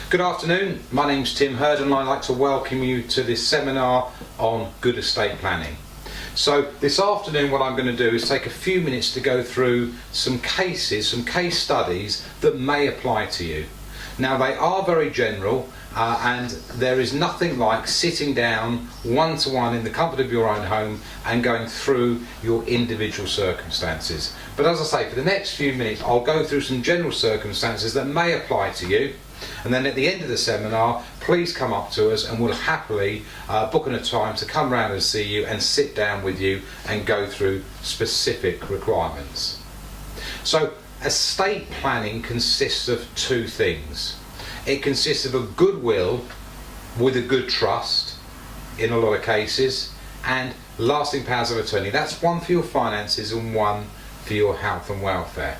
Good afternoon, my name's Tim Hurd and I'd like to welcome you to this seminar on good estate planning. So this afternoon what I'm going to do is take a few minutes to go through some cases, some case studies that may apply to you. Now they are very general and there is nothing like sitting down one-to-one in the comfort of your own home and going through your individual circumstances. But as I say, for the next few minutes I'll go through some general circumstances that may apply to you. And then at the end of the seminar, please come up to us and we'll happily book in a time to come round and see you and sit down with you and go through specific requirements. So estate planning consists of two things. It consists of a good will with a good trust in a lot of cases and lasting powers of attorney. That's one for your finances and one for your health and welfare.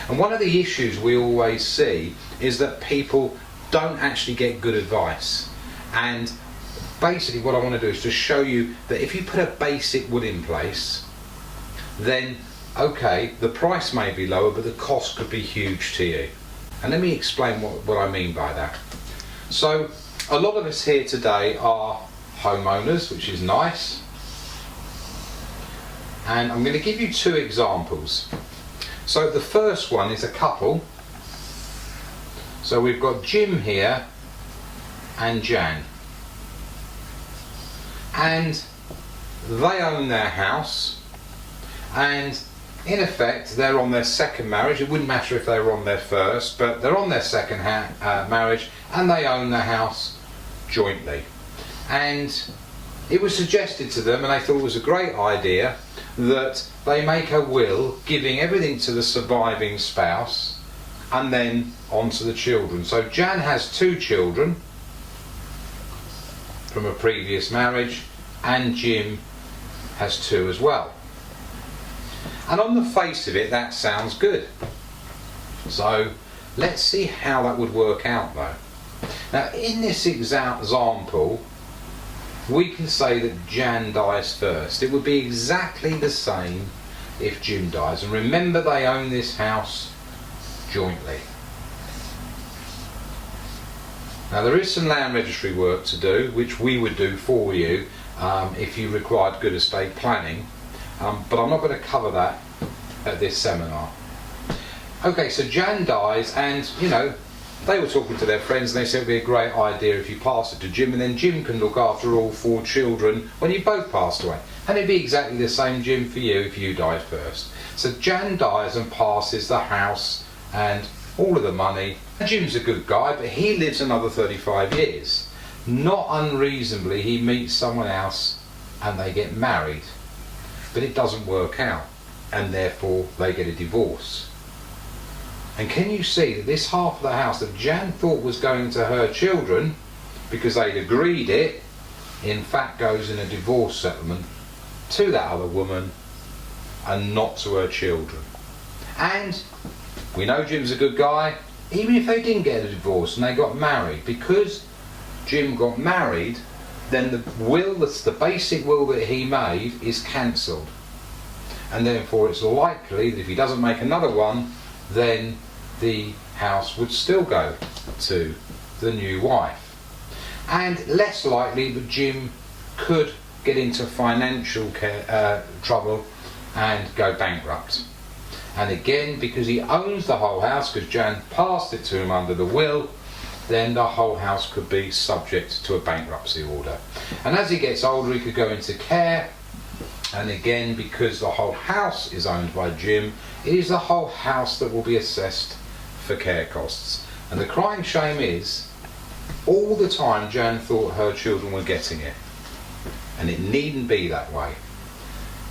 And one of the issues we always see is that people don't actually get good advice. And basically what I want to do is to show you that if you put a basic will in place, then okay, the price may be lower but the cost could be huge to you. And let me explain what I mean by that. So a lot of us here today are homeowners, which is nice. And I'm going to give you two examples. So the first one is a couple. So we've got Jim here and Jan. And they own their house and in effect they're on their second marriage. It wouldn't matter if they were on their first, but they're on their second marriage and they own the house jointly. And it was suggested to them, and they thought it was a great idea, that they make a will giving everything to the surviving spouse and then on to the children. So Jan has two children from a previous marriage and Jim has two as well. And on the face of it that sounds good. So let's see how that would work out though. Now in this example we can say that Jan dies first. It would be exactly the same if Jim dies. And remember, they own this house jointly. Now there is some land registry work to do, which we would do for you if you required good estate planning. But I'm not going to cover that at this seminar. Okay, so Jan dies and, you know, they were talking to their friends and they said it would be a great idea if you pass it to Jim and then Jim can look after all four children when you both passed away. And it'd be exactly the same, Jim, for you if you died first. So Jan dies and passes the house and all of the money. And Jim's a good guy, but he lives another 35 years. Not unreasonably, he meets someone else and they get married. But it doesn't work out and therefore they get a divorce. And can you see that this half of the house that Jan thought was going to her children, because they'd agreed it, in fact goes in a divorce settlement to that other woman and not to her children. And we know Jim's a good guy, even if they didn't get a divorce and they got married, because Jim got married, then the will, that's the basic will that he made, is cancelled. And therefore it's likely that if he doesn't make another one, then the house would still go to the new wife. And less likely that Jim could get into financial trouble and go bankrupt. And again, because he owns the whole house, because Jan passed it to him under the will, then the whole house could be subject to a bankruptcy order. And as he gets older he could go into care, and again, because the whole house is owned by Jim, it is the whole house that will be assessed for care costs. And the crying shame is, all the time Jan thought her children were getting it. And it needn't be that way.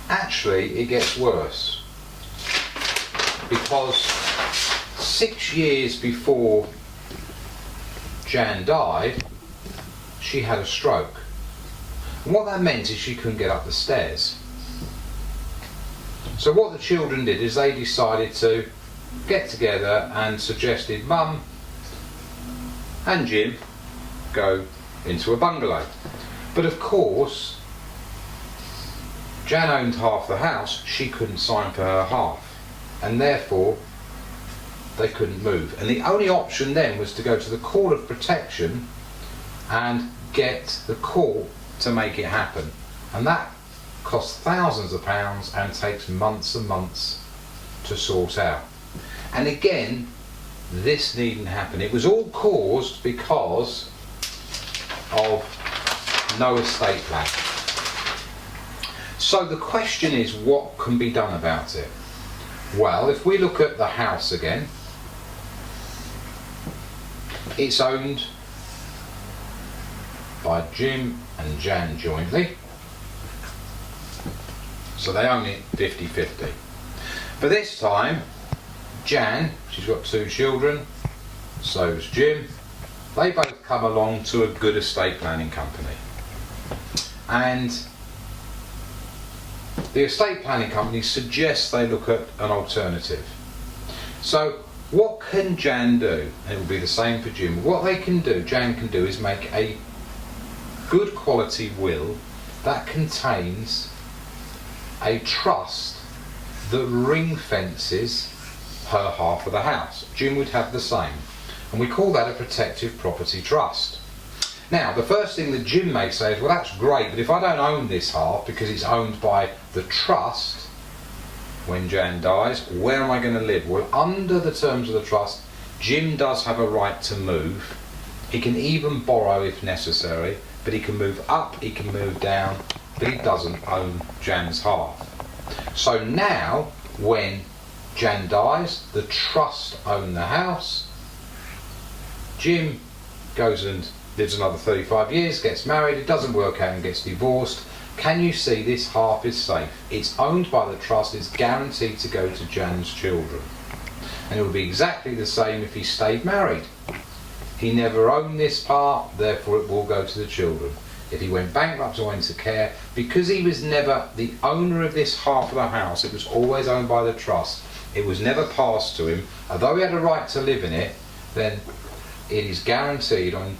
Actually, it gets worse. Because 6 years before Jan died, she had a stroke. And what that meant is she couldn't get up the stairs. So what the children did is they decided to get together and suggested Mum and Jim go into a bungalow. But of course, Jan owned half the house, she couldn't sign for her half. And therefore, they couldn't move. And the only option then was to go to the Court of Protection and get the court to make it happen. And that costs thousands of pounds and takes months and months to sort out. And again, this needn't happen. It was all caused because of no estate plan. So the question is, what can be done about it? Well, if we look at the house again, it's owned by Jim and Jan jointly, so they own it 50-50. But this time, Jan, she's got 2 children, so's Jim, they both come along to a good estate planning company. And the estate planning company suggests they look at an alternative. So what can Jan do? And it will be the same for Jim. What Jan can do is make a good quality will that contains a trust that ring fences her half of the house. Jim would have the same. And we call that a protective property trust. Now, the first thing that Jim may say is, well, that's great, but if I don't own this half because it's owned by the trust, when Jan dies, where am I going to live? Well, under the terms of the trust, Jim does have a right to move. He can even borrow if necessary, but he can move up, he can move down, but he doesn't own Jan's half. So now, when Jan dies, the trust own the house. Jim goes and lives another 35 years, gets married, it doesn't work out and gets divorced. Can you see this half is safe? It's owned by the trust, it's guaranteed to go to Jan's children. And it would be exactly the same if he stayed married. He never owned this part, therefore it will go to the children. If he went bankrupt or into care, because he was never the owner of this half of the house, it was always owned by the trust, it was never passed to him, although he had a right to live in it, then it is guaranteed on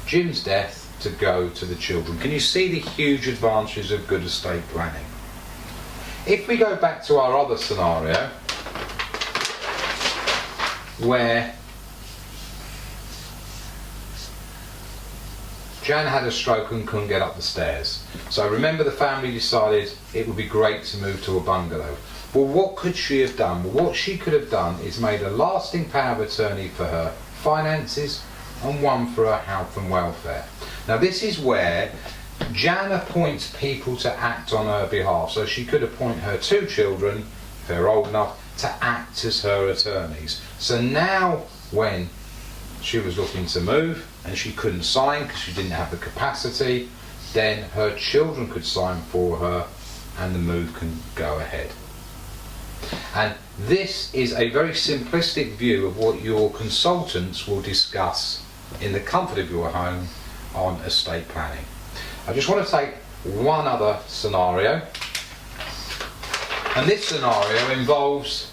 Jim's death to go to the children. Can you see the huge advantages of good estate planning? If we go back to our other scenario, where Jan had a stroke and couldn't get up the stairs. So remember, the family decided it would be great to move to a bungalow. Well, what could she have done? Well, what she could have done is made a lasting power of attorney for her finances and one for her health and welfare. Now this is where Jan appoints people to act on her behalf. So she could appoint her 2 children, if they're old enough, to act as her attorneys. So now when she was looking to move and she couldn't sign because she didn't have the capacity, then her children could sign for her and the move can go ahead. And this is a very simplistic view of what your consultants will discuss in the comfort of your home on estate planning. I just want to take one other scenario, and this scenario involves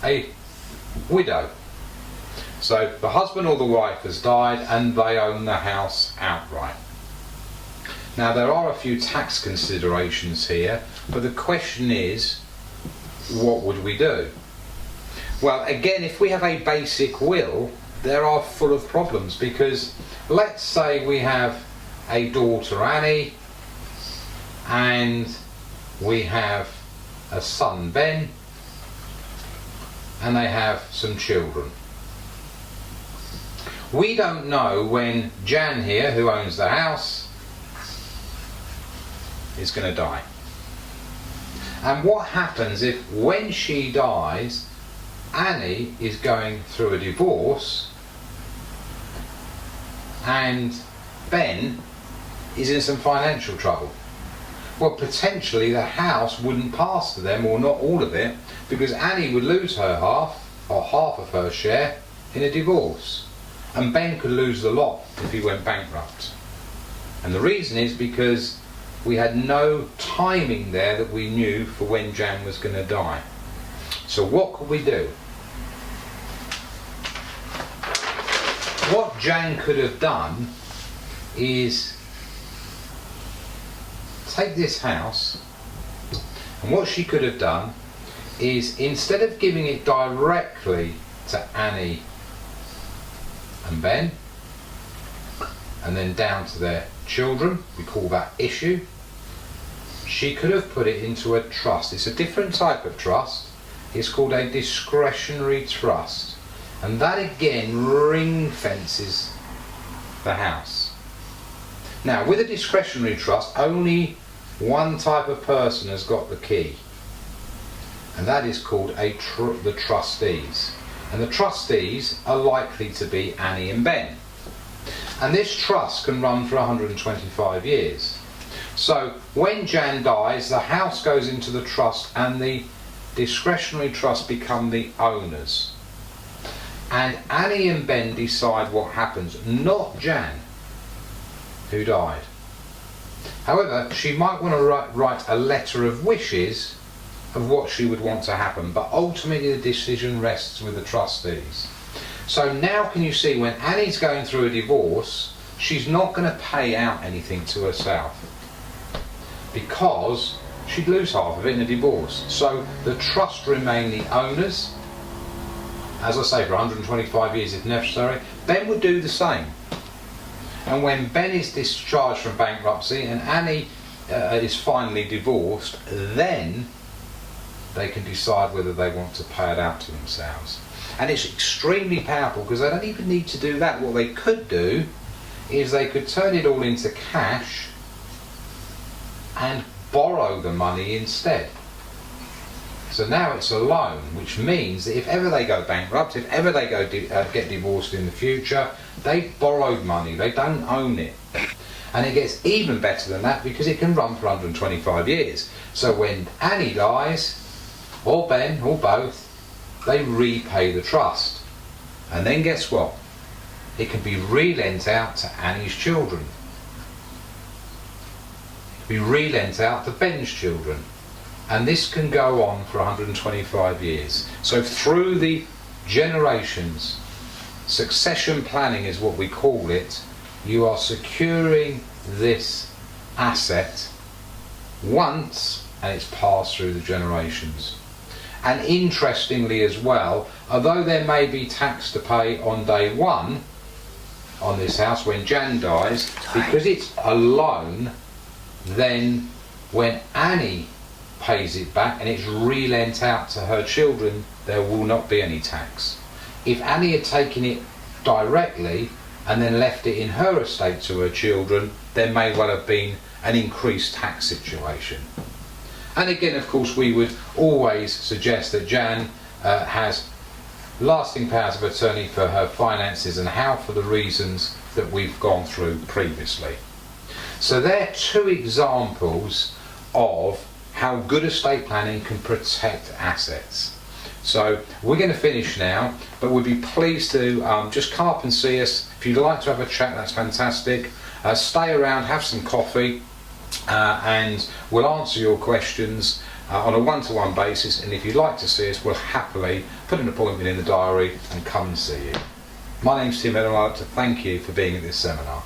a widow. So the husband or the wife has died and they own the house outright. Now there are a few tax considerations here, but the question is, what would we do? Well, again, if we have a basic will, there are full of problems, because let's say we have a daughter, Annie, and we have a son, Ben, and they have some children. We don't know when Jan here, who owns the house, is going to die. And what happens if, when she dies, Annie is going through a divorce and Ben is in some financial trouble? Well, potentially the house wouldn't pass to them, or not all of it, because Annie would lose her half, or half of her share, in a divorce. And Ben could lose the lot if he went bankrupt. And the reason is because we had no timing there that we knew for when Jan was going to die. So what could we do? What Jan could have done is take this house, and what she could have done is instead of giving it directly to Annie and Ben and then down to their children, we call that issue, she could have put it into a trust. It's a different type of trust. It's called a discretionary trust, and that again ring fences the house. Now with a discretionary trust, only one type of person has got the key, and that is called the trustees. And the trustees are likely to be Annie and Ben. And this trust can run for 125 years. So when Jan dies, the house goes into the trust and the discretionary trust become the owners. And Annie and Ben decide what happens, not Jan, who died. However, she might want to write a letter of wishes of what she would want to happen, but ultimately the decision rests with the trustees. So now can you see, when Annie's going through a divorce, she's not going to pay out anything to herself because she'd lose half of it in a divorce. So the trust remain the owners, as I say, for 125 years if necessary. Ben would do the same. And when Ben is discharged from bankruptcy and Annie is finally divorced, then they can decide whether they want to pay it out to themselves. And it's extremely powerful because they don't even need to do that. What they could do is they could turn it all into cash and borrow the money instead. So now it's a loan, which means that if ever they go bankrupt, if ever they go get divorced in the future, they've borrowed money, they don't own it. And it gets even better than that because it can run for 125 years. So when Annie dies, or Ben, or both, they repay the trust. And then guess what? It can be re-lent out to Annie's children. It can be re-lent out to Ben's children. And this can go on for 125 years. So through the generations, succession planning is what we call it, you are securing this asset once and it's passed through the generations. And interestingly as well, although there may be tax to pay on day one on this house when Jan dies, because it's a loan, then when Annie pays it back and it's re-lent out to her children, there will not be any tax. If Annie had taken it directly and then left it in her estate to her children, there may well have been an increased tax situation. And again, of course, we would always suggest that Jan has lasting powers of attorney for her finances and how, for the reasons that we've gone through previously. So they're two examples of how good estate planning can protect assets. So we're going to finish now, but we'd be pleased to just come up and see us. If you'd like to have a chat, that's fantastic. Stay around, have some coffee, and we'll answer your questions on a one-to-one basis. And if you'd like to see us, we'll happily put an appointment in the diary and come and see you. My name's Tim and I'd like to thank you for being at this seminar.